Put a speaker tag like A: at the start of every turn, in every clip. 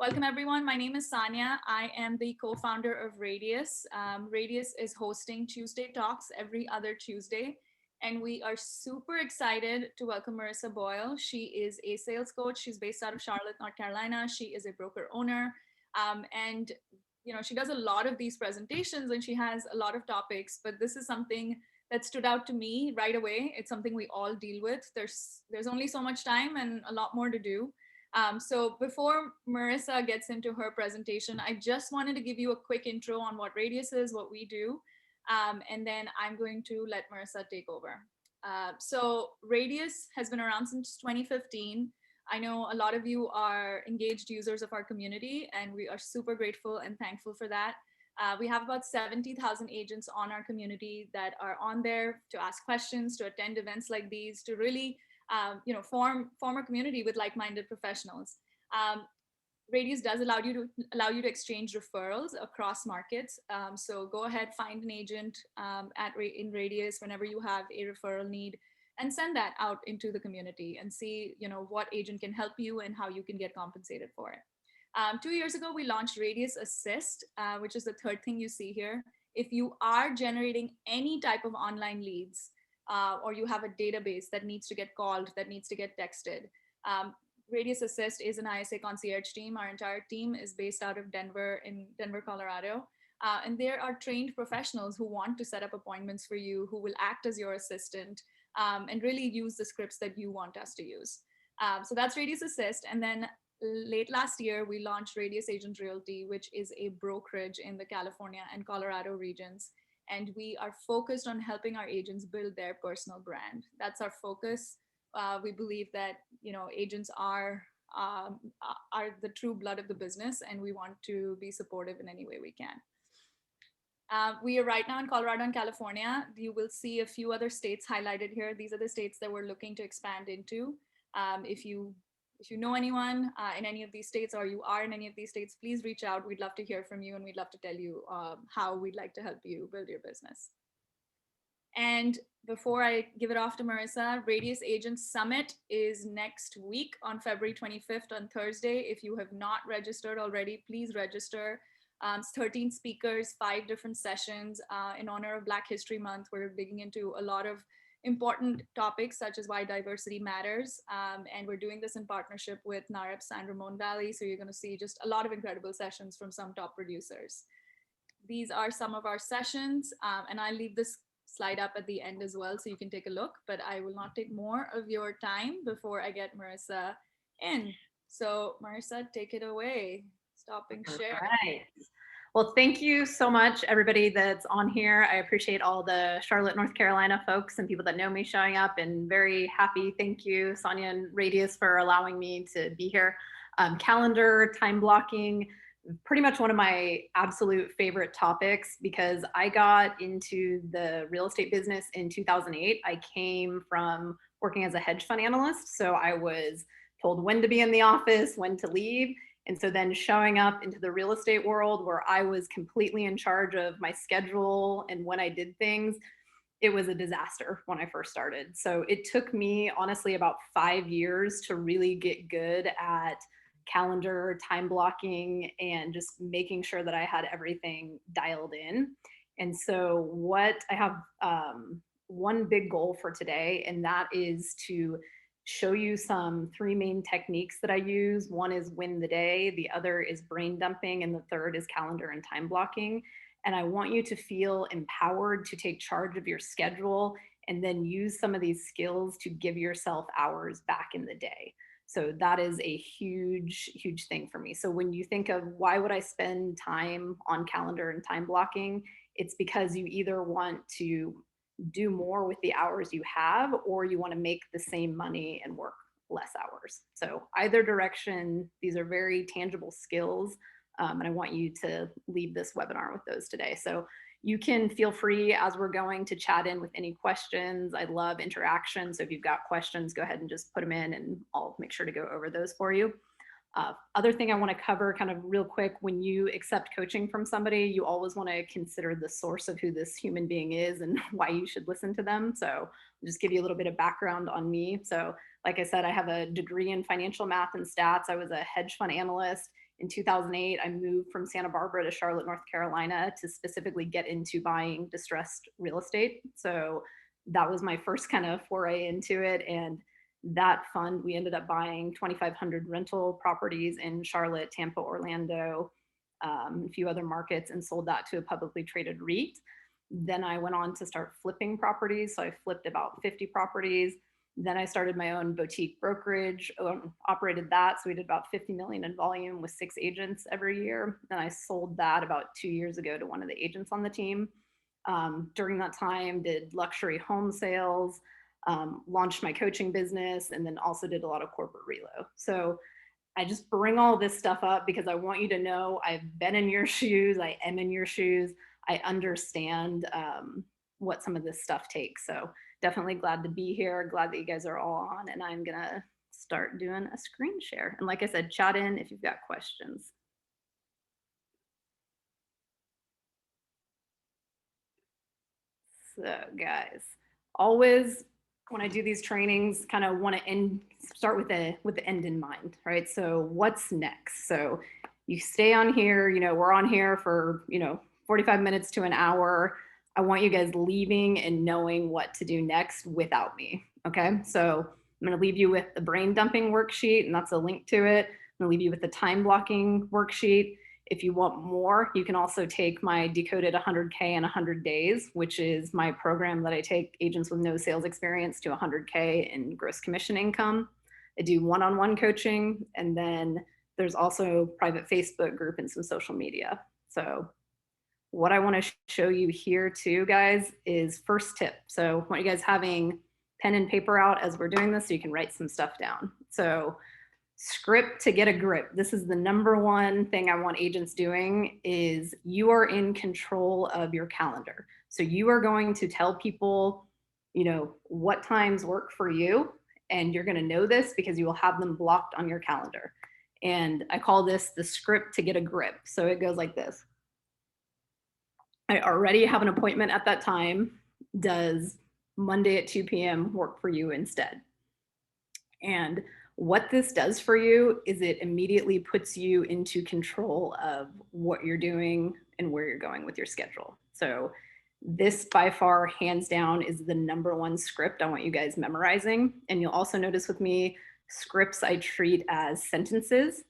A: Welcome everyone. My name is Sanya. I am the co-founder of Radius. Radius is hosting Tuesday Talks every other Tuesday. And we are super excited to welcome Marissa Boyle. She is a sales coach. She's based out of Charlotte, North Carolina. She is a broker owner. And she does a lot of these presentations and she has a lot of topics, but this is something that stood out to me right away. It's something we all deal with. There's only so much time and a lot more to do. So before Marissa gets into her presentation, I just wanted to give you a quick intro on what Radius is, what we do, and then I'm going to let Marissa take over. So Radius has been around since 2015. I know a lot of you are engaged users of our community, and we are super grateful and thankful for that. We have about 70,000 agents on our community that are on there to ask questions, to attend events like these, to really form a community with like-minded professionals. Radius does allow you to exchange referrals across markets. So go ahead, find an agent in Radius whenever you have a referral need, and send that out into the community and see what agent can help you and how you can get compensated for it. 2 years ago, we launched Radius Assist, which is the third thing you see here. If you are generating any type of online leads, or you have a database that needs to get called, that needs to get texted, Radius Assist is an ISA concierge team. Our entire team is based out of Denver, in Denver, Colorado. And there are trained professionals who want to set up appointments for you, who will act as your assistant, and really use the scripts that you want us to use. So that's Radius Assist. And then late last year, we launched Radius Agent Realty, which is a brokerage in the California and Colorado regions. And we are focused on helping our agents build their personal brand. That's our focus. We believe that agents are the true blood of the business, and we want to be supportive in any way we can. We are right now in Colorado and California. You will see a few other states highlighted here. These are the states that we're looking to expand into. If you know anyone in any of these states, or you are in any of these states, please reach out. We'd love to hear from you, and we'd love to tell you how we'd like to help you build your business. And before I give it off to Marissa, Radius Agents Summit is next week on February 25th on Thursday. If you have not registered already, please register. It's 13 speakers, 5 different sessions in honor of Black History Month. We're digging into a lot of important topics such as why diversity matters. And we're doing this in partnership with NAREP San Ramon Valley. So you're going to see just a lot of incredible sessions from some top producers. These are some of our sessions, and I'll leave this slide up at the end as well so you can take a look, but I will not take more of your time before I get Marissa in. So Marissa, take it away. Stopping share.
B: All right. Well, thank you so much, everybody that's on here. I appreciate all the Charlotte, North Carolina folks and people that know me showing up, and very happy. Thank you, Sanya and Radius, for allowing me to be here. Calendar, time blocking, pretty much one of my absolute favorite topics, because I got into the real estate business in 2008. I came from working as a hedge fund analyst. So I was told when to be in the office, when to leave. And so then showing up into the real estate world where I was completely in charge of my schedule and when I did things, it was a disaster when I first started. So it took me honestly about 5 years to really get good at calendar, time blocking, and just making sure that I had everything dialed in. And so what I have one big goal for today, and that is to show you some 3 main techniques that I use. One is win the day, the other is brain dumping, and the third is calendar and time blocking. And I want you to feel empowered to take charge of your schedule and then use some of these skills to give yourself hours back in the day. So that is a huge, huge thing for me. So when you think of why would I spend time on calendar and time blocking, it's because you either want to do more with the hours you have, or you want to make the same money and work less hours. So either direction, these are very tangible skills. And I want you to leave this webinar with those today. So you can feel free as we're going to chat in with any questions. I love interaction. So if you've got questions, go ahead and just put them in and I'll make sure to go over those for you. Other thing I want to cover kind of real quick, when you accept coaching from somebody, you always want to consider the source of who this human being is and why you should listen to them. So I'll just give you a little bit of background on me. So like I said, I have a degree in financial math and stats. I was a hedge fund analyst In 2008, I moved from Santa Barbara to Charlotte, North Carolina to specifically get into buying distressed real estate. So that was my first kind of foray into it. And that fund, we ended up buying 2,500 rental properties in Charlotte, Tampa, Orlando, a few other markets, and sold that to a publicly traded REIT. Then I went on to start flipping properties. So I flipped about 50 properties. Then I started my own boutique brokerage, operated that. So we did about 50 million in volume with 6 agents every year. Then I sold that about 2 years ago to one of the agents on the team. During that time, did luxury home sales, launched my coaching business, and then also did a lot of corporate relo. So I just bring all this stuff up because I want you to know I've been in your shoes. I am in your shoes. I understand what some of this stuff takes. So definitely glad to be here. Glad that you guys are all on, and I'm gonna start doing a screen share. And like I said, chat in if you've got questions. So guys, always when I do these trainings, kind of want to start with the end in mind, right? So what's next? So you stay on here, we're on here for, 45 minutes to an hour. I want you guys leaving and knowing what to do next without me, okay? So I'm gonna leave you with the brain dumping worksheet, and that's a link to it. I'm gonna leave you with the time blocking worksheet. If you want more, you can also take my Decoded 100K in 100 Days, which is my program that I take agents with no sales experience to 100K in gross commission income. I do one-on-one coaching, and then there's also private Facebook group and some social media. So what I want to show you here too, guys, is first tip. So I want you guys having pen and paper out as we're doing this so you can write some stuff down. So script to get a grip. This is the number one thing I want agents doing is you are in control of your calendar. So you are going to tell people, what times work for you. And you're going to know this because you will have them blocked on your calendar. And I call this the script to get a grip. So it goes like this. I already have an appointment at that time. Does Monday at 2 p.m. work for you instead? And what this does for you is it immediately puts you into control of what you're doing and where you're going with your schedule. So this by far, hands down, is the number one script I want you guys memorizing. And you'll also notice with me, scripts I treat as sentences.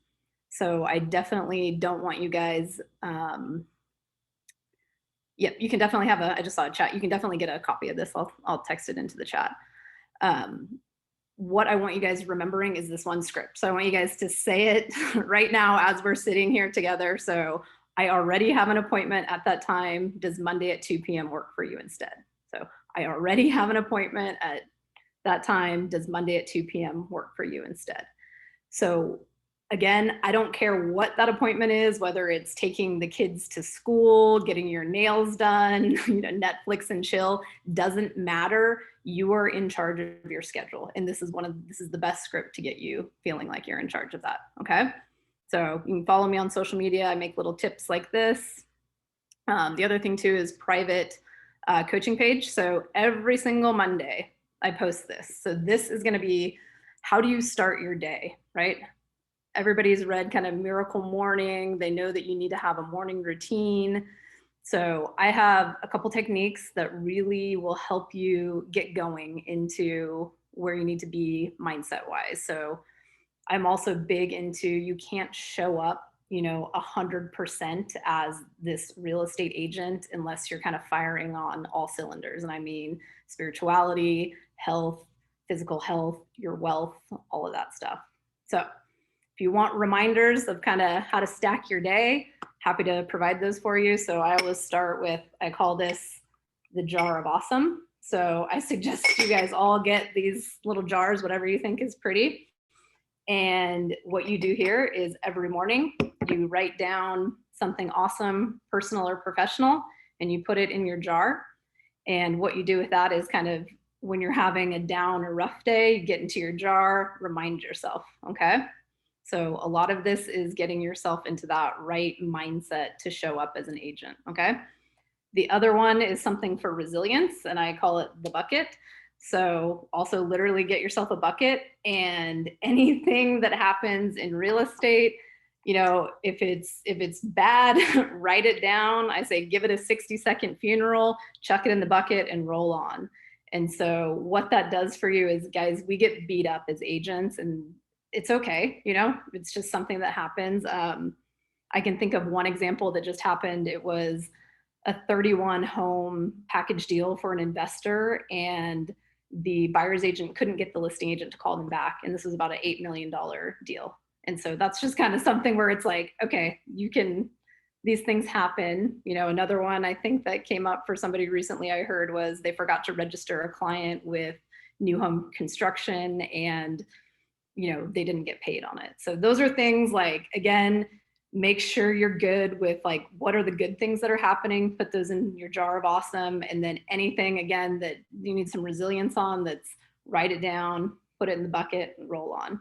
B: So I definitely don't want you guys, yep, you can definitely have I just saw a chat. You can definitely get a copy of this. I'll text it into the chat. What I want you guys remembering is this one script. So I want you guys to say it right now as we're sitting here together. So I already have an appointment at that time. Does Monday at 2 p.m. work for you instead? So I already have an appointment at that time. Does Monday at 2 p.m. work for you instead? So again, I don't care what that appointment is, whether it's taking the kids to school, getting your nails done, Netflix and chill, doesn't matter. You are in charge of your schedule. And this is the best script to get you feeling like you're in charge of that, okay? So you can follow me on social media. I make little tips like this. The other thing too is private coaching page. So every single Monday I post this. So this is gonna be, how do you start your day, right? Everybody's read kind of Miracle Morning. They know that you need to have a morning routine. So I have a couple techniques that really will help you get going into where you need to be mindset wise. So I'm also big into, you can't show up, 100% as this real estate agent unless you're kind of firing on all cylinders. And I mean spirituality, health, physical health, your wealth, all of that stuff. So if you want reminders of kind of how to stack your day, happy to provide those for you. So I always start with, I call this the jar of awesome. So I suggest you guys all get these little jars, whatever you think is pretty. And what you do here is every morning you write down something awesome, personal or professional, and you put it in your jar. And what you do with that is kind of when you're having a down or rough day, get into your jar, remind yourself, okay? So a lot of this is getting yourself into that right mindset to show up as an agent, okay? The other one is something for resilience, and I call it the bucket. So also literally get yourself a bucket, and anything that happens in real estate, You know, if it's bad, write it down. I say give it a 60-second funeral, chuck it in the bucket and roll on. And so what that does for you is, guys, we get beat up as agents, and it's okay, you know, it's just something that happens. I can think of one example that just happened. It was a 31 home package deal for an investor, and the buyer's agent couldn't get the listing agent to call them back. And this was about an $8 million deal. And so that's just kind of something where it's like, okay, these things happen. You know, another one I think that came up for somebody recently I heard was they forgot to register a client with new home construction, and, you know, they didn't get paid on it. So those are things like, again, make sure you're good with like, what are the good things that are happening, put those in your jar of awesome. And then anything, again, that you need some resilience on, write it down, put it in the bucket and roll on.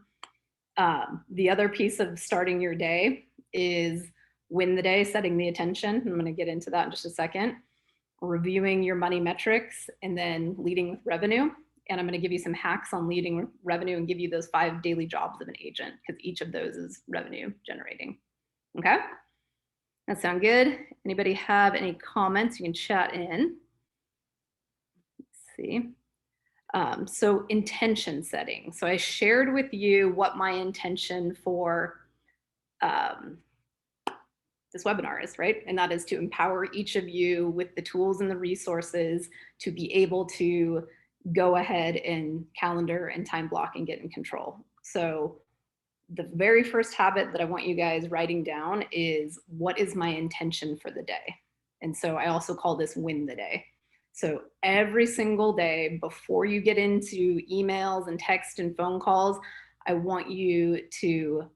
B: The other piece of starting your day is win the day, setting the intention. I'm going to get into that in just a second. Reviewing your money metrics, and then leading with revenue. And I'm going to give you some hacks on leading with revenue and give you those 5 daily jobs of an agent, because each of those is revenue generating. Okay, that sound good? Anybody have any comments? You can chat in. Let's see. So intention setting. So I shared with you what my intention for this webinar is, right? And that is to empower each of you with the tools and the resources to be able to go ahead and calendar and time block and get in control. So the very first habit that I want you guys writing down is, what is my intention for the day? And so I also call this win the day. So every single day before you get into emails and text and phone calls, I want you to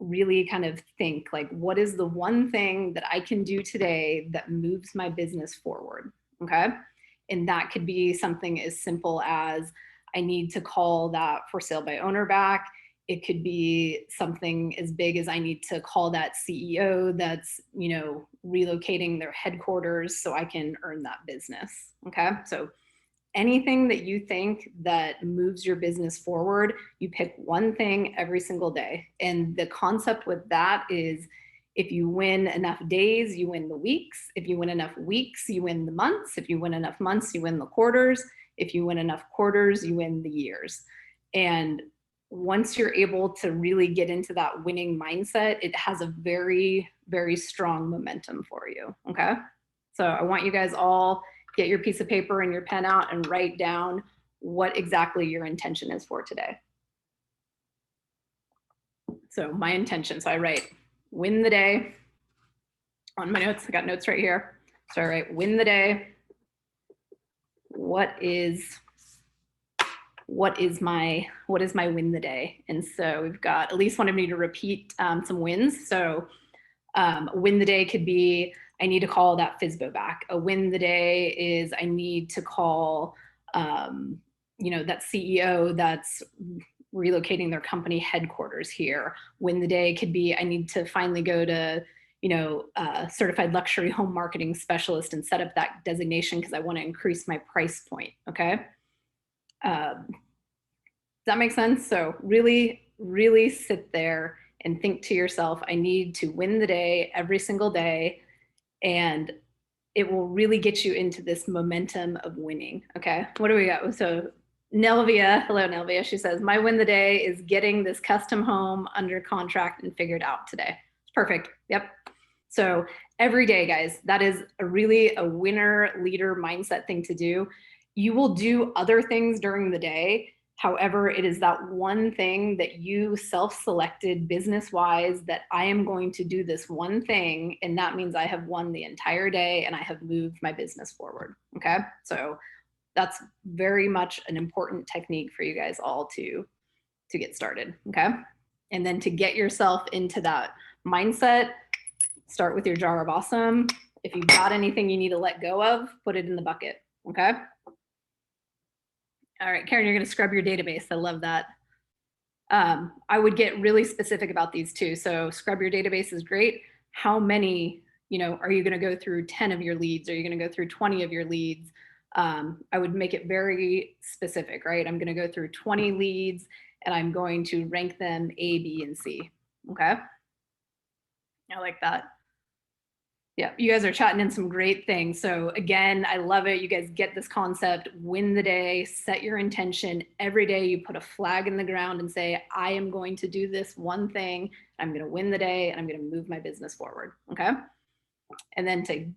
B: really kind of think like, what is the one thing that I can do today that moves my business forward? Okay. And that could be something as simple as, I need to call that for sale by owner back. It could be something as big as, I need to call that CEO that's, you know, relocating their headquarters so I can earn that business. Okay. So anything that you think that moves your business forward, you pick one thing every single day. And the concept with that is, if you win enough days, you win the weeks. If you win enough weeks, you win the months. If you win enough months, you win the quarters. If you win enough quarters, you win the years. And once you're able to really get into that winning mindset, it has a very, very strong momentum for you. Okay. So I want you guys all get your piece of paper and your pen out and write down what exactly your intention is for today. So my intention, so I write win the day on my notes. I got notes right here. So I write win the day. What is my win the day? And so we've got, Elise wanted me to repeat some wins. So win the day could be, I need to call that FSBO back. A win the day is, I need to call, you know, that CEO that's relocating their company headquarters here. Win the day could be, I need to finally go to, you know, certified luxury home marketing specialist and set up that designation because I want to increase my price point. Okay. Does that make sense? So really, really sit there and think to yourself, I need to win the day every single day. And it will really get you into this momentum of winning. Okay. What do we got? So Nelvia, hello Nelvia. She says, my win the day is getting this custom home under contract and figured out today. Perfect. Yep. So every day, guys, that is really a winner leader mindset thing to do. You will do other things during the day. However, it is that one thing that you self-selected business-wise, that I am going to do this one thing, and that means I have won the entire day and I have moved my business forward. Okay. So that's very much an important technique for you guys all to get started. Okay. And then to get yourself into that mindset, start with your jar of awesome. If you've got anything you need to let go of, put it in the bucket. Okay. All right, Karen, you're going to scrub your database. I love that. I would get really specific about these too. So scrub your database is great. How many, you know, are you going to go through 10 of your leads? Are you going to go through 20 of your leads? I would make it very specific, right? I'm going to go through 20 leads and I'm going to rank them A, B, and C. Okay. I like that. Yeah, you guys are chatting in some great things. So again, I love it. You guys get this concept, win the day, set your intention. Every day you put a flag in the ground and say, I am going to do this one thing. I'm going to win the day and I'm going to move my business forward. Okay. And then to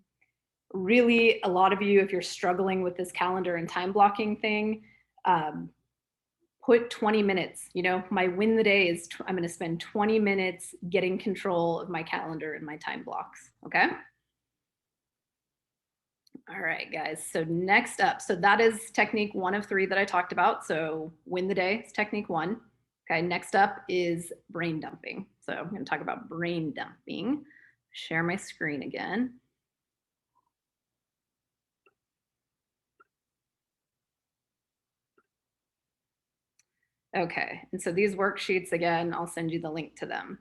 B: really, a lot of you, if you're struggling with this calendar and time blocking thing, put 20 minutes, you know, my win the day is I'm going to spend 20 minutes getting control of my calendar and my time blocks. Okay. All right, guys. So next up, so that is technique 1 of 3 that I talked about. So win the day is technique 1. Okay, next up is brain dumping. So I'm going to talk about brain dumping. Share my screen again. Okay, and so these worksheets, again, I'll send you the link to them.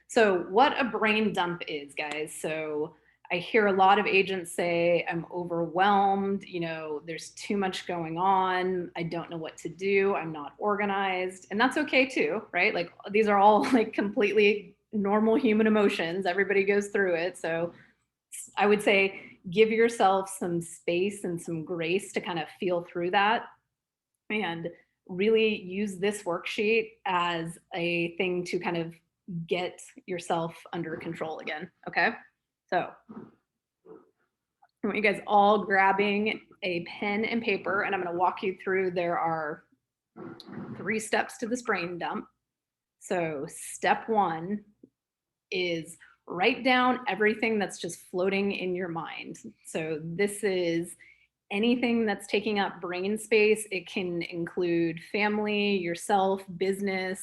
B: So what a brain dump is, guys. So I hear a lot of agents say, I'm overwhelmed, you know, there's too much going on, I don't know what to do, I'm not organized. And that's okay too, right? Like these are all like completely normal human emotions. Everybody goes through it. So I would say give yourself some space and some grace to kind of feel through that. And really use this worksheet as a thing to kind of get yourself under control again. Okay. So I want you guys all grabbing a pen and paper, and I'm going to walk you through. There are 3 steps to this brain dump. So step 1 is write down everything that's just floating in your mind. So this is anything that's taking up brain space. It can include family, yourself, business.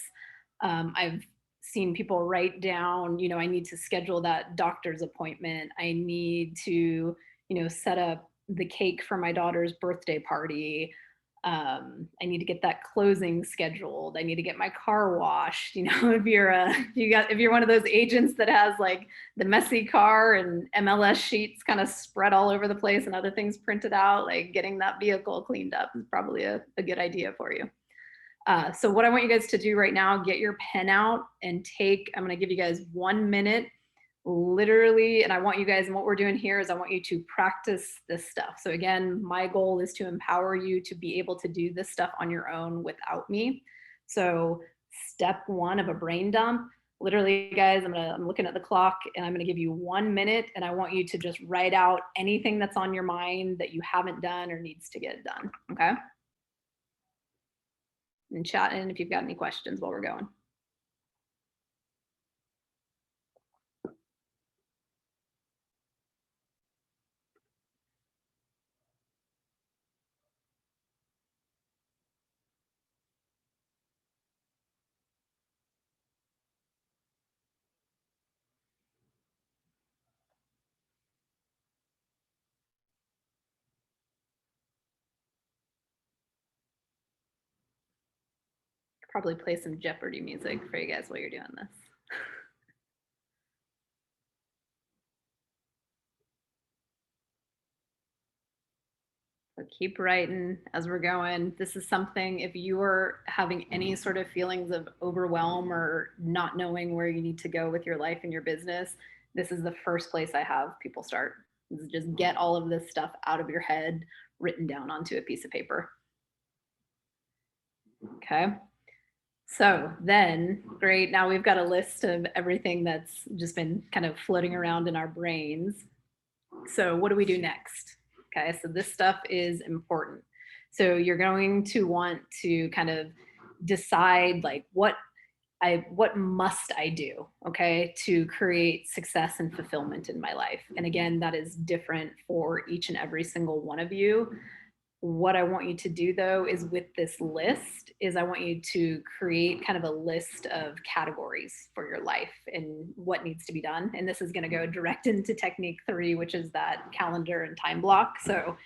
B: I've seen people write down, you know, I need to schedule that doctor's appointment. I need to, you know, set up the cake for my daughter's birthday party. I need to get that closing scheduled. I need to get my car washed. You know, if you're one of those agents that has like the messy car and MLS sheets kind of spread all over the place and other things printed out, like getting that vehicle cleaned up is probably a good idea for you. So what I want you guys to do right now, get your pen out and I'm going to give you guys 1 minute literally, and I want you guys, and what we're doing here is I want you to practice this stuff. So again, my goal is to empower you to be able to do this stuff on your own without me. So step 1 of a brain dump, literally guys, I'm looking at the clock and I'm going to give you 1 minute and I want you to just write out anything that's on your mind that you haven't done or needs to get done. Okay. And chat in if you've got any questions while we're going. Probably play some Jeopardy music for you guys while you're doing this. So keep writing as we're going. This is something, if you are having any sort of feelings of overwhelm or not knowing where you need to go with your life and your business, this is the first place I have people start. Is just get all of this stuff out of your head, written down onto a piece of paper. Okay. So then, great, now we've got a list of everything that's just been kind of floating around in our brains. So what do we do next? Okay, so this stuff is important. So you're going to want to kind of decide like what must I do, okay, to create success and fulfillment in my life. And again, that is different for each and every single one of you. What I want you to do though is with this list is I want you to create kind of a list of categories for your life and what needs to be done. And this is going to go direct into technique 3, which is that calendar and time block. So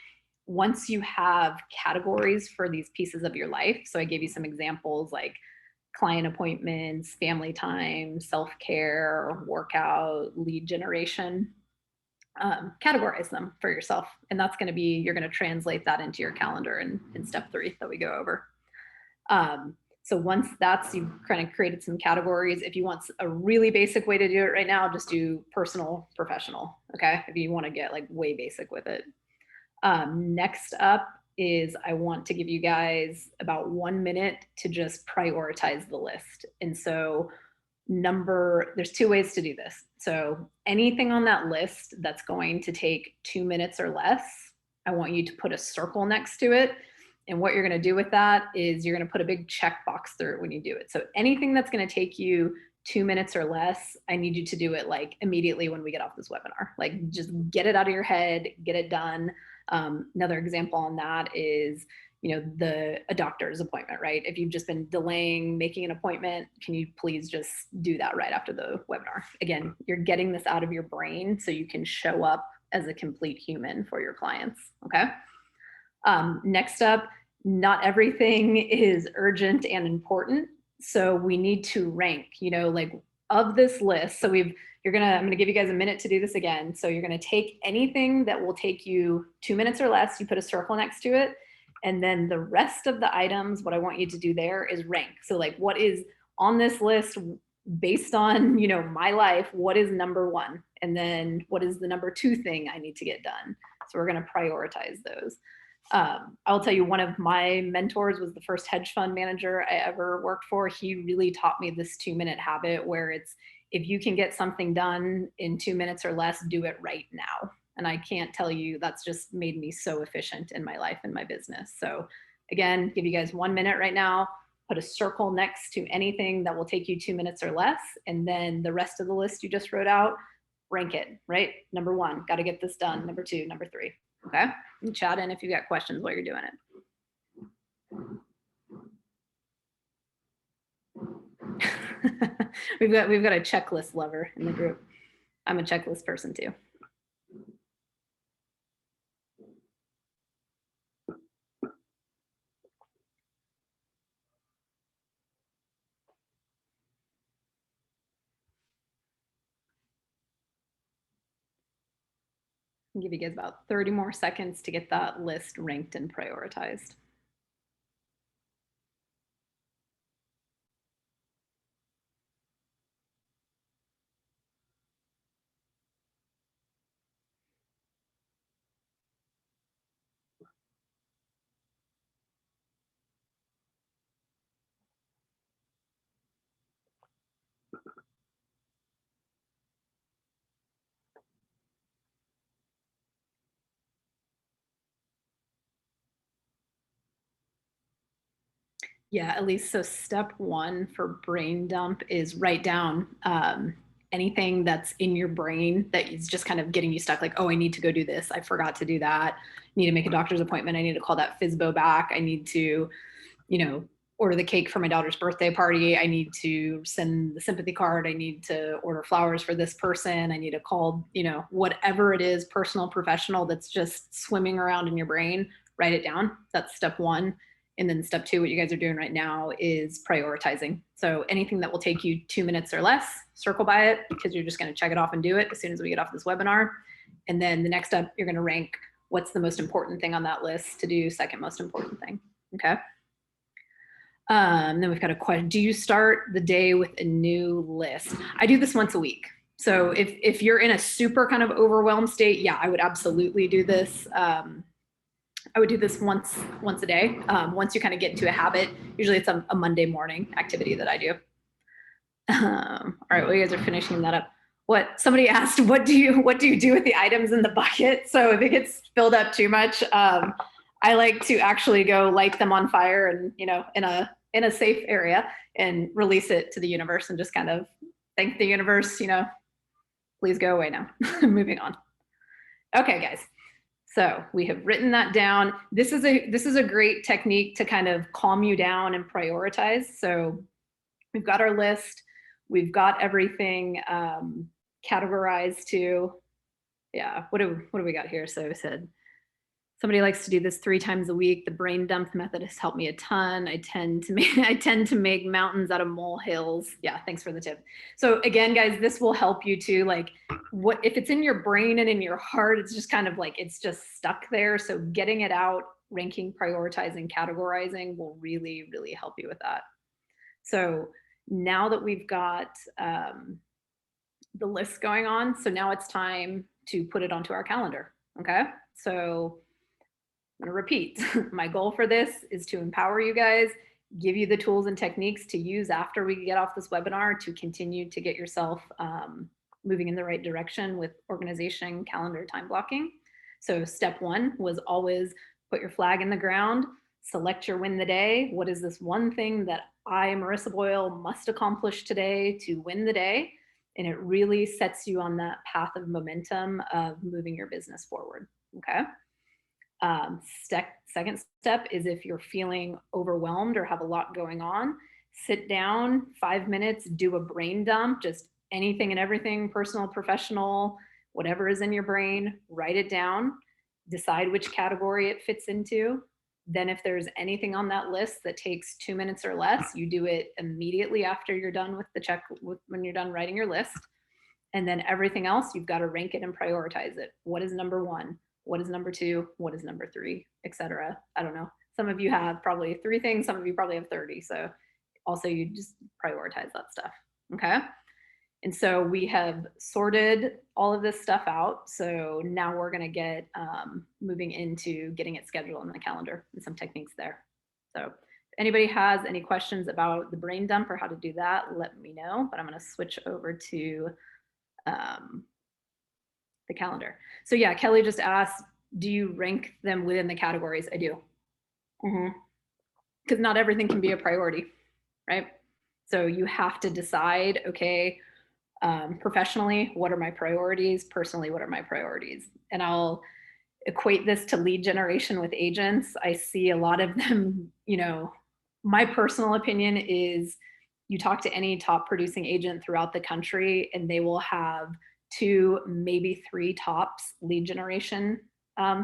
B: once you have categories for these pieces of your life, so I gave you some examples like client appointments, family time, self-care, workout, lead generation. Categorize them for yourself. And that's going to be, you're going to translate that into your calendar in step 3 that we go over. So once that's, you've kind of created some categories. If you want a really basic way to do it right now, just do personal, professional, okay? If you want to get like way basic with it. Next up is I want to give you guys about 1 minute to just prioritize the list. And so there's two ways to do this. So anything on that list that's going to take 2 minutes or less, I want you to put a circle next to it. And what you're going to do with that is you're going to put a big checkbox through it when you do it. So anything that's going to take you 2 minutes or less, I need you to do it like immediately when we get off this webinar. Like just get it out of your head, get it done. Another example on that is, a doctor's appointment, right? If you've just been delaying making an appointment, can you please just do that right after the webinar? Again, you're getting this out of your brain so you can show up as a complete human for your clients, okay? Next up, not everything is urgent and important. So we need to rank, like of this list. So I'm gonna give you guys a minute to do this again. So you're gonna take anything that will take you 2 minutes or less, you put a circle next to it. And then the rest of the items, what I want you to do there is rank. So like what is on this list based on, my life, what is number one? And then what is the number two thing I need to get done? So we're gonna prioritize those. I'll tell you, one of my mentors was the first hedge fund manager I ever worked for. He really taught me this 2 minute habit where it's, if you can get something done in 2 minutes or less, do it right now. And I can't tell you, that's just made me so efficient in my life and my business. So again, give you guys 1 minute right now, put a circle next to anything that will take you 2 minutes or less. And then the rest of the list you just wrote out, rank it, right? Number one, got to get this done. Number two, number three, okay? And chat in if you got questions while you're doing it. we've got a checklist lover in the group. I'm a checklist person too. I'll give you guys about 30 more seconds to get that list ranked and prioritized. Yeah, at least so step one for brain dump is write down anything that's in your brain that is just kind of getting you stuck. Like, oh, I need to go do this. I forgot to do that. I need to make a doctor's appointment. I need to call that FSBO back. I need to, order the cake for my daughter's birthday party. I need to send the sympathy card. I need to order flowers for this person. I need to call, whatever it is, personal, professional, that's just swimming around in your brain, write it down. That's step one. And then step two, what you guys are doing right now is prioritizing. So anything that will take you 2 minutes or less, circle by it because you're just going to check it off and do it as soon as we get off this webinar. And then the next step, you're going to rank what's the most important thing on that list to do second most important thing. Okay. Then we've got a question. Do you start the day with a new list? I do this once a week. So if you're in a super kind of overwhelmed state, yeah, I would absolutely do this. I would do this once a day. Once you kind of get into a habit, usually it's a Monday morning activity that I do. All right, well, you guys are finishing that up. Somebody asked, what do you do with the items in the bucket? So if it gets filled up too much, I like to actually go light them on fire and, in a safe area and release it to the universe and just kind of thank the universe, please go away now. Moving on. Okay, guys. So we have written that down. This is a great technique to kind of calm you down and prioritize. So we've got our list. We've got everything categorized to, yeah, what do we got here? So I said, somebody likes to do this 3 times a week. The brain dump method has helped me a ton. I tend to make mountains out of molehills. Yeah, thanks for the tip. So again, guys, this will help you to like, what if it's in your brain and in your heart, it's just kind of like, it's just stuck there. So getting it out, ranking, prioritizing, categorizing will really, really help you with that. So now that we've got the list going on, so now it's time to put it onto our calendar, okay? So I'm gonna repeat, my goal for this is to empower you guys, give you the tools and techniques to use after we get off this webinar to continue to get yourself moving in the right direction with organization, calendar, time blocking. So step one was always put your flag in the ground, select your win the day. What is this one thing that I, Marissa Boyle, must accomplish today to win the day? And it really sets you on that path of momentum of moving your business forward, okay? Second step is if you're feeling overwhelmed or have a lot going on, sit down 5 minutes, do a brain dump, just anything and everything, personal, professional, whatever is in your brain, write it down, decide which category it fits into. Then if there's anything on that list that takes 2 minutes or less, you do it immediately after you're done with the when you're done writing your list. And then everything else, you've got to rank it and prioritize it. What is number one? What is number two? What is number three, etc. I don't know. Some of you have probably 3 things. Some of you probably have 30. So also you just prioritize that stuff. Okay. And so we have sorted all of this stuff out. So now we're going to get moving into getting it scheduled on the calendar and some techniques there. So if anybody has any questions about the brain dump or how to do that, let me know. But I'm going to switch over to the calendar. So yeah, Kelly just asked, do you rank them within the categories? I do. Because not everything can be a priority, right? So you have to decide, okay, professionally, what are my priorities? Personally, what are my priorities? And I'll equate this to lead generation with agents. I see a lot of them, you know, my personal opinion is you talk to any top producing agent throughout the country and they will have 2, maybe 3 tops lead generation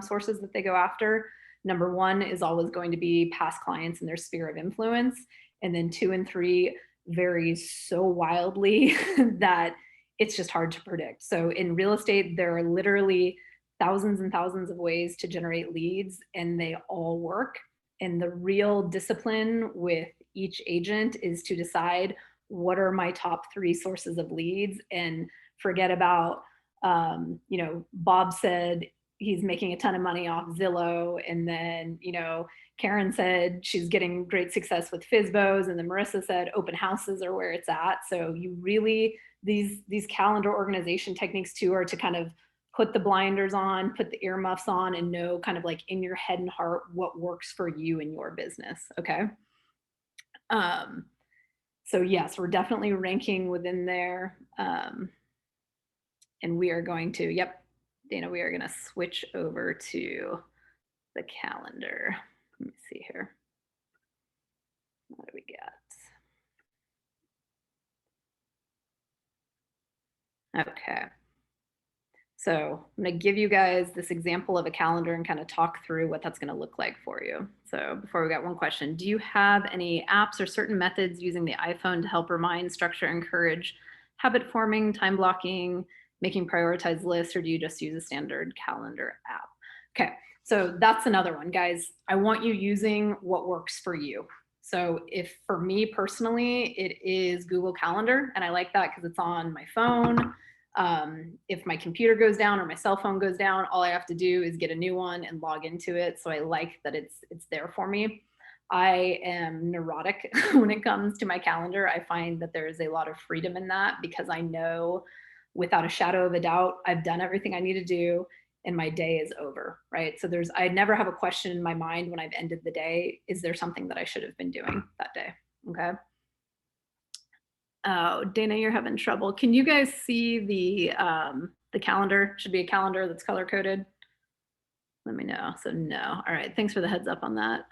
B: sources that they go after. Number 1 is always going to be past clients and their sphere of influence. And then 2 and 3 varies so wildly that it's just hard to predict. So in real estate, there are literally thousands and thousands of ways to generate leads and they all work. And the real discipline with each agent is to decide what are my top 3 sources of leads and forget about, you know, Bob said he's making a ton of money off Zillow. And then, you know, Karen said she's getting great success with FSBOs. And then Marissa said open houses are where it's at. So you really, these calendar organization techniques too are to kind of put the blinders on, put the earmuffs on and know kind of like in your head and heart what works for you and your business, okay? So yes, we're definitely ranking within there. And we are going to, yep, Dana, we are gonna switch over to the calendar. Let me see here. What do we got? Okay. So I'm going to give you guys this example of a calendar and kind of talk through what that's going to look like for you. So before we got one question, do you have any apps or certain methods using the iPhone to help remind, structure, encourage habit forming, time blocking, making prioritized lists, or do you just use a standard calendar app? Okay, so that's another one, guys. I want you using what works for you. So if for me personally, it is Google Calendar, and I like that because it's on my phone. If my computer goes down or my cell phone goes down, all I have to do is get a new one and log into it. So I like that it's there for me. I am neurotic when it comes to my calendar. I find that there is a lot of freedom in that because I know without a shadow of a doubt, I've done everything I need to do and my day is over, right? So I never have a question in my mind when I've ended the day. Is there something that I should have been doing that day? Okay. Oh, Dana, you're having trouble. Can you guys see the calendar? Should be a calendar that's color coded. Let me know. So no. All right. Thanks for the heads up on that.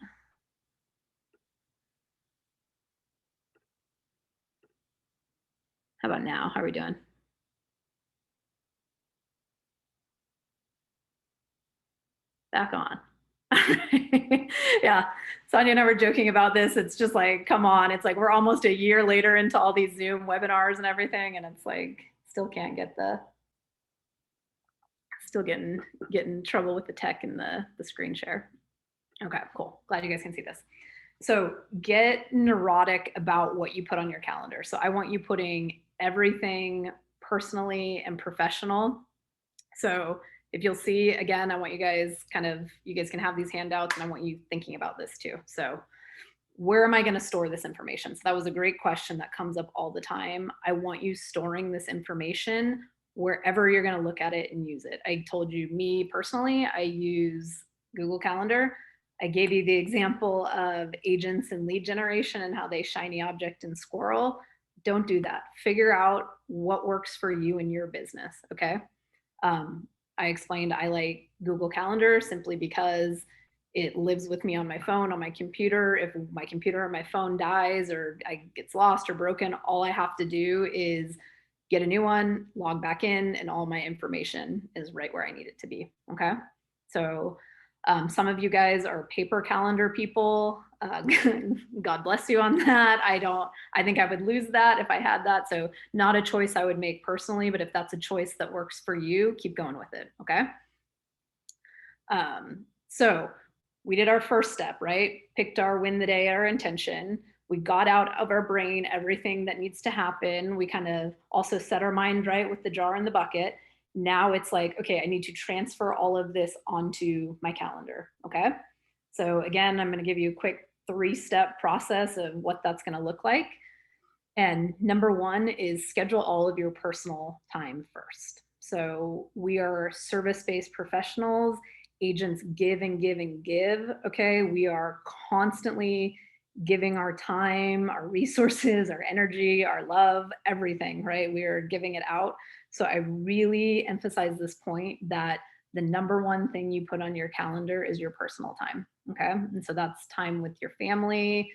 B: How about now? How are we doing? Back on. Yeah. Sonia and I were joking about this. It's just like, come on. It's like we're almost a year later into all these Zoom webinars and everything. And it's like, still can't get still getting trouble with the tech and the screen share. Okay, cool. Glad you guys can see this. So get neurotic about what you put on your calendar. So I want you putting everything personally and professional. So if you'll see, again, I want you guys you guys can have these handouts, and I want you thinking about this too. So where am I going to store this information? So that was a great question that comes up all the time. I want you storing this information wherever you're going to look at it and use it. I told you, me personally, I use Google Calendar. I gave you the example of agents and lead generation and how they shiny object and squirrel. Don't do that. Figure out what works for you and your business. Okay. I explained I like Google Calendar simply because it lives with me on my phone, on my computer. If my computer or my phone dies or I gets lost or broken, all I have to do is get a new one, log back in, and all my information is right where I need it to be. Okay. So some of you guys are paper calendar people. God bless you on that. I think I would lose that if I had that. So not a choice I would make personally, but if that's a choice that works for you, keep going with it. Okay. So we did our first step, right? Picked our win the day, our intention. We got out of our brain everything that needs to happen. We kind of also set our mind right with the jar and the bucket. Now it's like, okay, I need to transfer all of this onto my calendar. Okay. So again, I'm going to give you a quick 3-step process of what that's going to look like. And number one is schedule all of your personal time first. So we are service-based professionals. Agents give and give and give. Okay. We are constantly giving our time, our resources, our energy, our love, everything, right? We are giving it out. So I really emphasize this point that the number one thing you put on your calendar is your personal time. Okay. And so that's time with your family,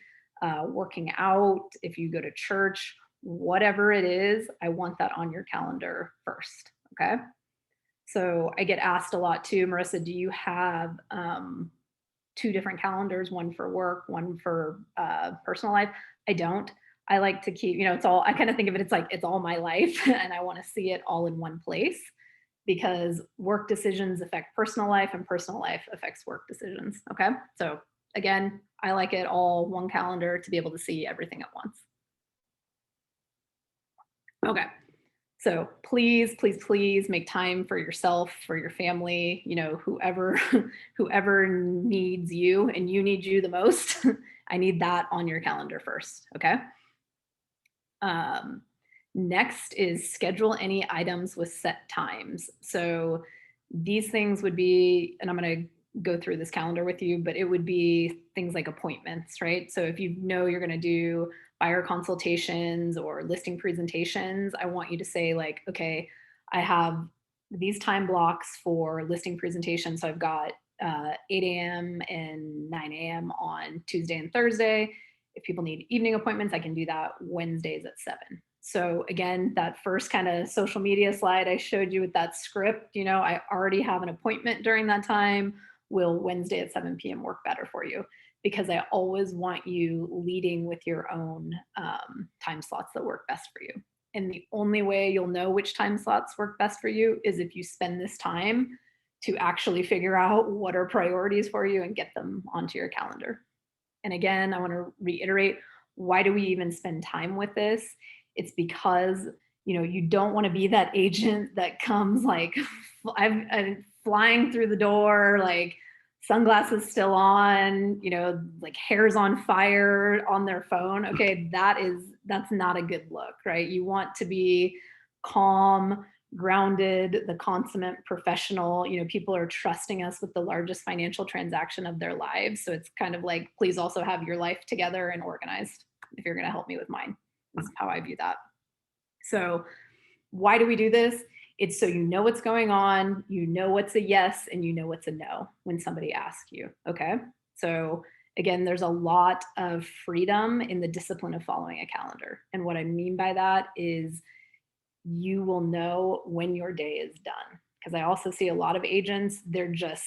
B: working out, if you go to church, whatever it is, I want that on your calendar first. Okay. So I get asked a lot too, Marissa, do you have 2 different calendars, one for work, one for personal life? I don't. I like to keep, it's all, I kind of think of it, it's like, it's all my life and I want to see it all in one place because work decisions affect personal life and personal life affects work decisions. Okay. So again, I like it all one calendar to be able to see everything at once. Okay. So please, please, please make time for yourself, for your family, whoever, whoever needs you and you need you the most. I need that on your calendar first. Okay. Next is schedule any items with set times. So these things would be, and I'm going to go through this calendar with you, but it would be things like appointments, right? So if you know you're going to do buyer consultations or listing presentations, I want you to say like, okay, I have these time blocks for listing presentations. So I've got 8 a.m. and 9 a.m. on Tuesday and Thursday. If people need evening appointments, I can do that Wednesdays at 7. So again, that first kind of social media slide I showed you with that script, I already have an appointment during that time. Will Wednesday at 7 p.m. work better for you? Because I always want you leading with your own time slots that work best for you. And the only way you'll know which time slots work best for you is if you spend this time to actually figure out what are priorities for you and get them onto your calendar. And again, I want to reiterate, why do we even spend time with this? It's because, you don't want to be that agent that comes like I'm flying through the door, like sunglasses still on, like hair's on fire on their phone. Okay, that's not a good look, right? You want to be calm, grounded, the consummate professional. People are trusting us with the largest financial transaction of their lives. So it's kind of like, please also have your life together and organized if you're going to help me with mine. This is how I view that. So why do we do this? It's so you know what's going on, you know what's a yes, and you know what's a no when somebody asks you. Okay. So again, there's a lot of freedom in the discipline of following a calendar. And what I mean by that is you will know when your day is done. Because I also see a lot of agents, they're just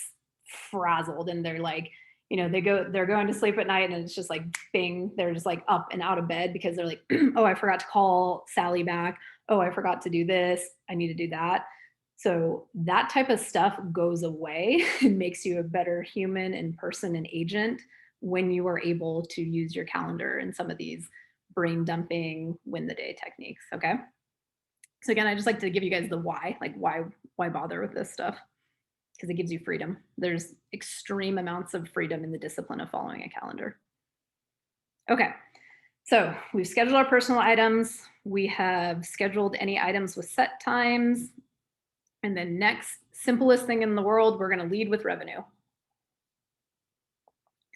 B: frazzled and they're like, they're going to sleep at night and it's just like, bing, they're just like up and out of bed because they're like, oh, I forgot to call Sally back. Oh, I forgot to do this. I need to do that. So that type of stuff goes away and makes you a better human and person and agent when you are able to use your calendar and some of these brain dumping win the day techniques. Okay. So again, I just like to give you guys the why, like why bother with this stuff? Because it gives you freedom. There's extreme amounts of freedom in the discipline of following a calendar. Okay, so we've scheduled our personal items. We have scheduled any items with set times. And then next, simplest thing in the world, we're gonna lead with revenue.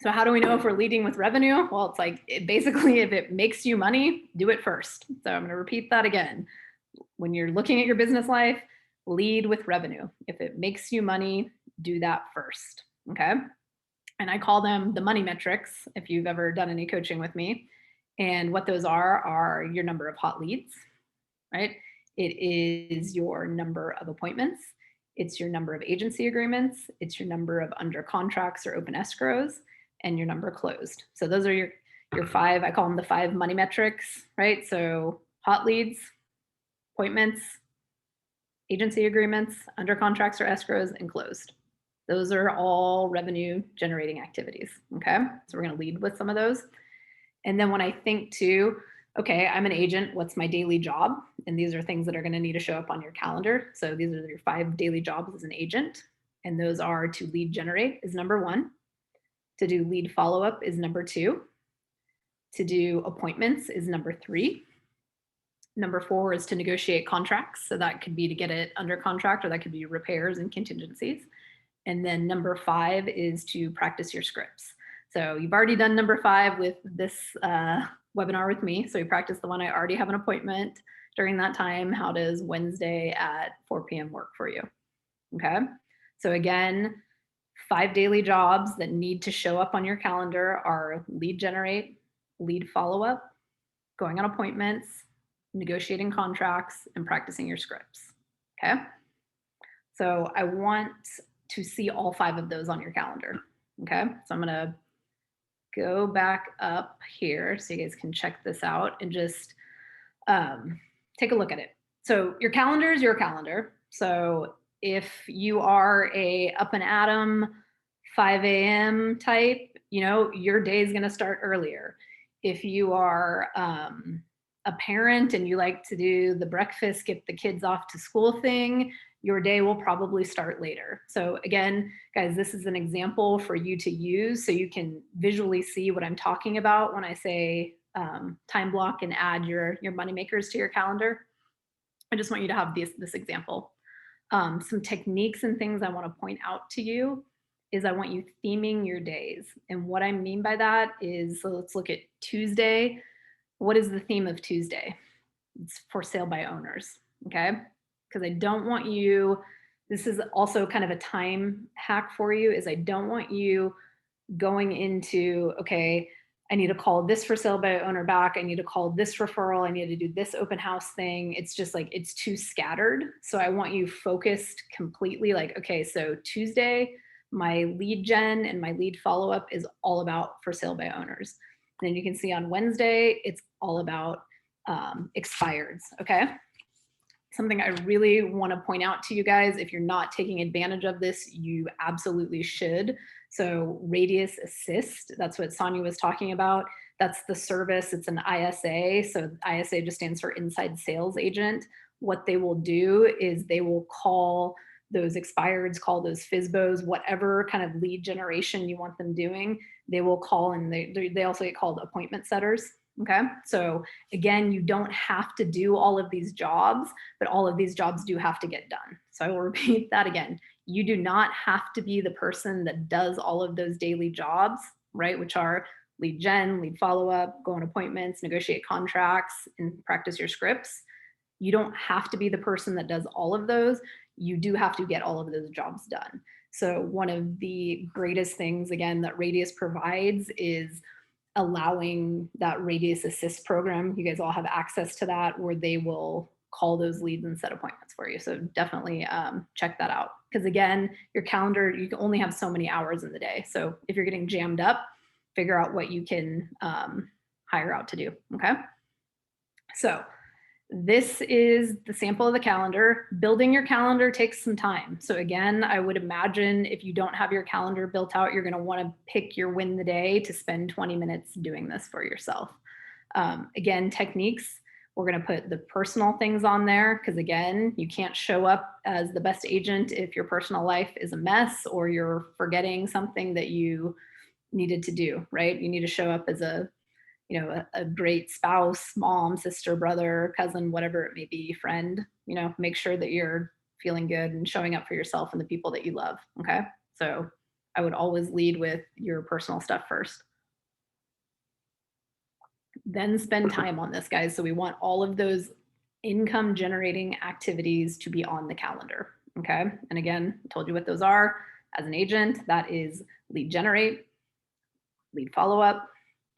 B: So how do we know if we're leading with revenue? Well, it's like, basically, if it makes you money, do it first. So I'm gonna repeat that again. When you're looking at your business life, lead with revenue. If it makes you money, do that first, okay? And I call them the money metrics, if you've ever done any coaching with me. And what those are your number of hot leads, right? It is your number of appointments. It's your number of agency agreements. It's your number of under contracts or open escrows, and your number closed. So those are your five, I call them the 5 money metrics, right? So hot leads, appointments, agency agreements, under contracts or escrows, and closed. Those are all revenue generating activities, okay? So we're gonna lead with some of those. And then when I think to, okay, I'm an agent, what's my daily job? And these are things that are gonna need to show up on your calendar. So these are your 5 daily jobs as an agent. And those are to lead generate is number 1. To do lead follow-up is number 2. To do appointments is number 3. Number 4 is to negotiate contracts. So that could be to get it under contract, or that could be repairs and contingencies. And then number 5 is to practice your scripts. So you've already done number 5 with this webinar with me. So you practice the one, I already have an appointment during that time. How does Wednesday at 4 p.m. work for you? Okay. So again, 5 daily jobs that need to show up on your calendar are lead generate, lead follow-up, going on appointments, negotiating contracts, and practicing your scripts. Okay. So I want to see all 5 of those on your calendar. Okay. So I'm going to go back up here so you guys can check this out and just take a look at it. So your calendar is your calendar. So if you are a up and atom 5 a.m. type, you know, your day is going to start earlier. If you are a parent and you like to do the breakfast, get the kids off to school thing, your day will probably start later. So again, guys, this is an example for you to use so you can visually see what I'm talking about when I say time block and add your money makers to your calendar. I just want you to have this example. Some techniques and things I want to point out to you is I want you theming your days. And what I mean by that is, so let's look at Tuesday. What is the theme of Tuesday? It's for sale by owners, okay? Because I don't want you, this is also kind of a time hack for you, is I don't want you going into, okay, I need to call this for sale by owner back. I need to call this referral. I need to do this open house thing. It's just like, it's too scattered. So I want you focused completely like, okay, so Tuesday, my lead gen and my lead follow-up is all about for sale by owners. And then you can see on Wednesday, it's all about expireds, okay? Something I really want to point out to you guys, if you're not taking advantage of this, you absolutely should. So Radius Assist, that's what Sonia was talking about. That's the service, it's an ISA. So ISA just stands for Inside Sales Agent. What they will do is they will call those expireds, call those FSBOs, whatever kind of lead generation you want them doing, they will call, and they also get called appointment setters. Okay, so again, you don't have to do all of these jobs, but all of these jobs do have to get done. So I will repeat that again. You do not have to be the person that does all of those daily jobs, right? Which are lead gen, lead follow-up, go on appointments, negotiate contracts, and practice your scripts. You don't have to be the person that does all of those. You do have to get all of those jobs done. So one of the greatest things, again, that Radius provides is allowing that Radius Assist program. You guys all have access to that, where they will call those leads and set appointments for you. So definitely check that out. Because again, your calendar, you can only have so many hours in the day. So if you're getting jammed up, figure out what you can hire out to do, okay? So This is the sample of the calendar. Building your calendar takes some time. So again, I would imagine if you don't have your calendar built out, you're going to want to pick your win the day to spend 20 minutes doing this for yourself. Again, techniques, we're going to put the personal things on there because again, you can't show up as the best agent if your personal life is a mess or you're forgetting something that you needed to do, right? You need to show up as a great spouse, mom, sister, brother, cousin, whatever it may be, friend. Make sure that you're feeling good and showing up for yourself and the people that you love. Okay. So I would always lead with your personal stuff first. Then spend time on this, guys. So we want all of those income generating activities to be on the calendar. Okay. And again, I told you what those are. As an agent, that is lead generate, lead follow up,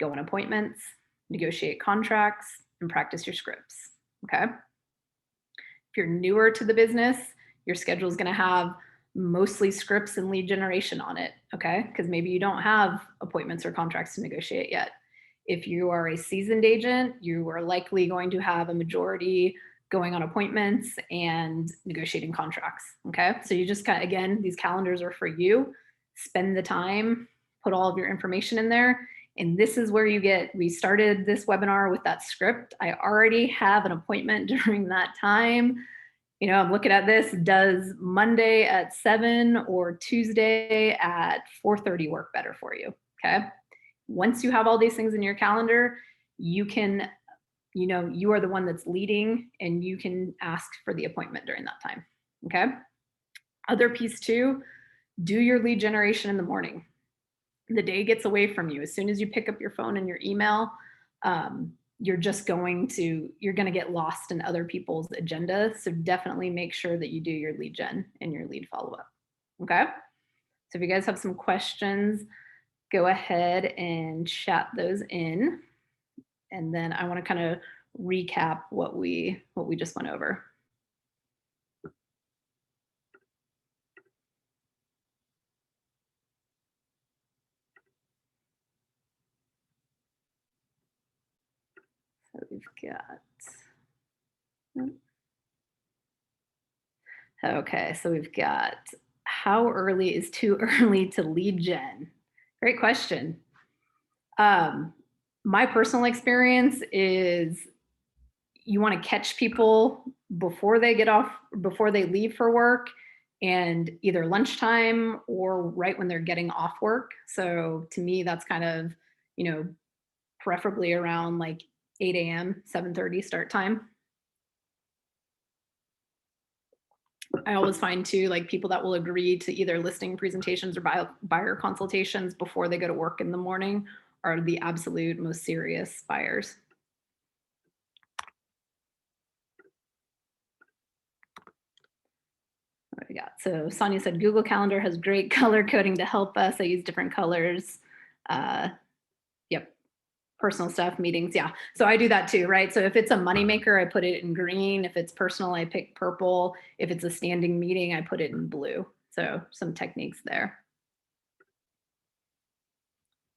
B: go on appointments, negotiate contracts, and practice your scripts. Okay. If you're newer to the business, your schedule is going to have mostly scripts and lead generation on it. Okay. Because maybe you don't have appointments or contracts to negotiate yet. If you are a seasoned agent, you are likely going to have a majority going on appointments and negotiating contracts. Okay. So you just again, these calendars are for you. Spend the time, put all of your information in there. And this is where we started this webinar with that script. I already have an appointment during that time. I'm looking at this, does Monday at 7 or Tuesday at 4:30 work better for you? Okay. Once you have all these things in your calendar, you can, you are the one that's leading and you can ask for the appointment during that time. Okay. Other piece too, do your lead generation in the morning. The day gets away from you. As soon as you pick up your phone and your email, you're going to get lost in other people's agenda. So definitely make sure that you do your lead gen and your lead follow-up. Okay. So if you guys have some questions, go ahead and chat those in. And then I want to kind of recap what we just went over. So we've got, okay, so we've got how early is too early to lead gen? Great question. My personal experience is you want to catch people before they leave for work and either lunchtime or right when they're getting off work. So to me, that's kind of, preferably around like 8 a.m., 7:30 start time. I always find too, like people that will agree to either listing presentations or buyer consultations before they go to work in the morning are the absolute most serious buyers. What we got? So Sonia said, Google Calendar has great color coding to help us. I use different colors. Yep. Personal stuff, meetings. Yeah. So I do that too, right? So if it's a moneymaker, I put it in green. If it's personal, I pick purple. If it's a standing meeting, I put it in blue. So some techniques there.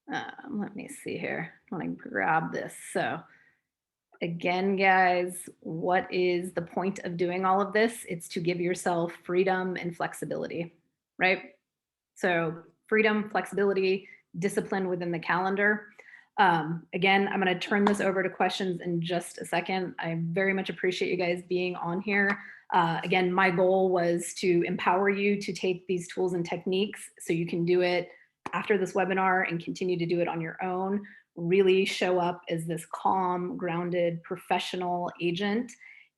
B: Let me see here. I want to grab this. So again, guys, what is the point of doing all of this? It's to give yourself freedom and flexibility, right? So freedom, flexibility, discipline within the calendar. Again, I'm going to turn this over to questions in just a second. I very much appreciate you guys being on here. Again, my goal was to empower you to take these tools and techniques so you can do it after this webinar and continue to do it on your own. Really show up as this calm, grounded, professional agent.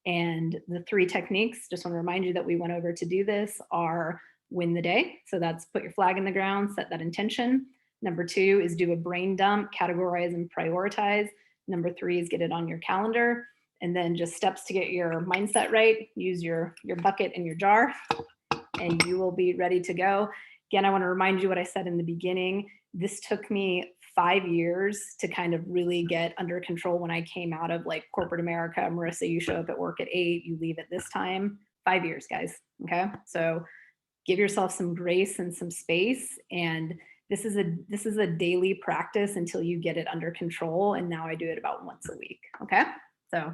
B: And the 3 techniques, just want to remind you that we went over to do this, are win the day. So that's put your flag in the ground, set that intention. Number 2 is do a brain dump, categorize and prioritize. Number 3 is get it on your calendar. And then just steps to get your mindset right. Use your bucket and your jar, and you will be ready to go. Again, I want to remind you what I said in the beginning. This took me 5 years to kind of really get under control when I came out of like corporate America. Marissa, you show up at work at 8, you leave at this time. 5 years, guys. Okay. So give yourself some grace and some space. And this is a daily practice until you get it under control. And now I do it about once a week. Okay. So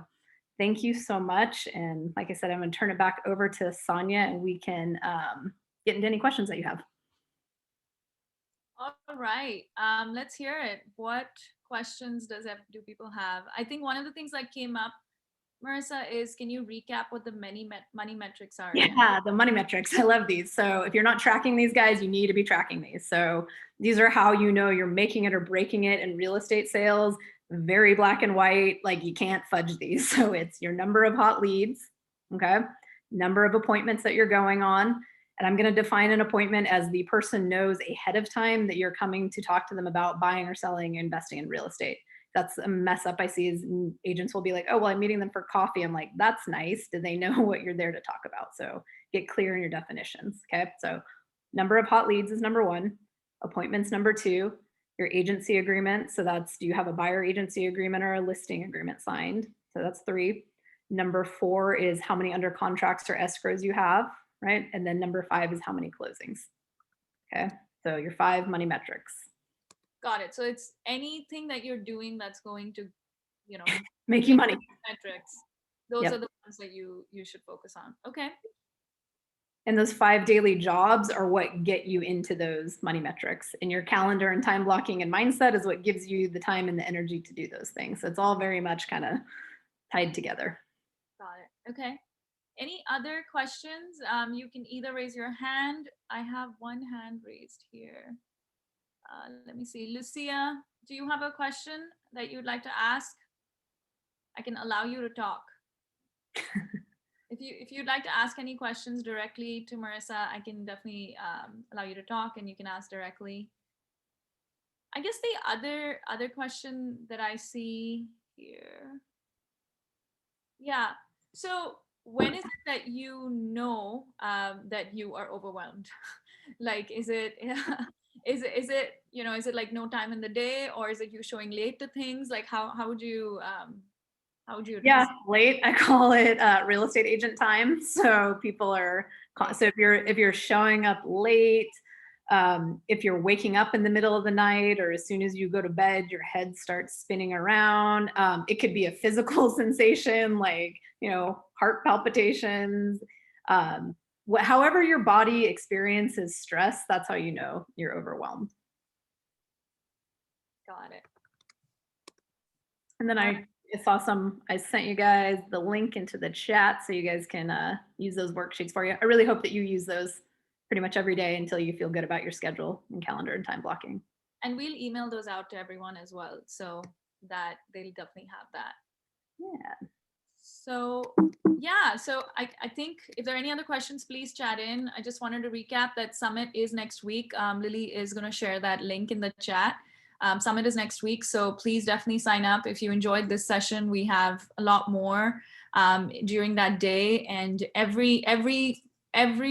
B: Thank you so much. And like I said, I'm going to turn it back over to Sonia and we can get into any questions that you have.
A: All right, let's hear it. What questions do people have? I think one of the things that came up, Marissa, is can you recap what the money metrics are again?
B: Yeah, the money metrics. I love these. So if you're not tracking these guys, you need to be tracking these. So these are how you know you're making it or breaking it in real estate sales. Very black and white, like you can't fudge these. So it's your number of hot leads, okay? Number of appointments that you're going on. And I'm going to define an appointment as the person knows ahead of time that you're coming to talk to them about buying or selling, investing in real estate. That's a mess up I see is agents will be like, oh, well, I'm meeting them for coffee. I'm like, that's nice. Do they know what you're there to talk about? So get clear in your definitions. Okay. So number of hot leads is number one, appointments number two, your agency agreement. So that's, do you have a buyer agency agreement or a listing agreement signed? So that's three. Number four is how many under contracts or escrows you have, right? And then number five is how many closings. Okay. So your 5 money metrics.
A: Got it. So it's anything that you're doing that's going to,
B: make you money.
A: Metrics. Those
B: Yep.
A: are the ones that you should focus on. Okay.
B: And those 5 daily jobs are what get you into those money metrics. And your calendar and time blocking and mindset is what gives you the time and the energy to do those things. So it's all very much kind of tied together.
A: Got it. Okay. Any other questions? You can either raise your hand. I have one hand raised here. Let me see. Lucia, do you have a question that you'd like to ask? I can allow you to talk. If you'd like to ask any questions directly to Marissa, I can definitely allow you to talk and you can ask directly. I guess the other question that I see here. Yeah. So when is it that you know that you are overwhelmed? Like, is it is it is it like no time in the day, or is it you showing late to things? Like how would you
B: Yeah, late. I call it real estate agent time. So people are so if you're showing up late, if you're waking up in the middle of the night or as soon as you go to bed, your head starts spinning around. It could be a physical sensation like heart palpitations. However your body experiences stress, that's how you know you're overwhelmed.
A: Got it.
B: And then I sent you guys the link into the chat so you guys can use those worksheets for you. I really hope that you use those pretty much every day until you feel good about your schedule and calendar and time blocking.
A: And we'll email those out to everyone as well, so that they'll definitely have that.
B: Yeah.
A: So yeah, so I think if there are any other questions, please chat in. I just wanted to recap that summit is next week. Lily is going to share that link in the chat. Summit is next week, so please definitely sign up. If you enjoyed this session, we have a lot more during that day, and every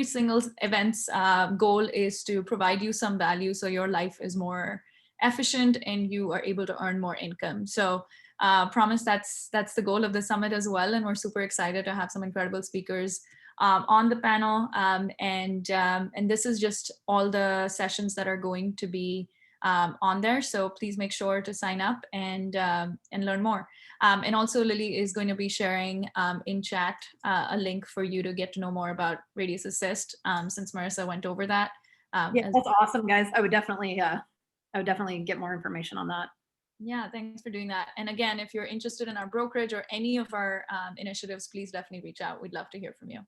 A: single event's goal is to provide you some value so your life is more efficient and you are able to earn more income. So promise that's the goal of the summit as well, and we're super excited to have some incredible speakers on the panel, and this is just all the sessions that are going to be on there. So please make sure to sign up and learn more. And also Lily is going to be sharing in chat a link for you to get to know more about Radius Assist, since Marissa went over that.
B: Yeah, that's awesome, guys. I would definitely get more information on that.
A: Yeah, thanks for doing that. And again, if you're interested in our brokerage or any of our initiatives, please definitely reach out. We'd love to hear from you.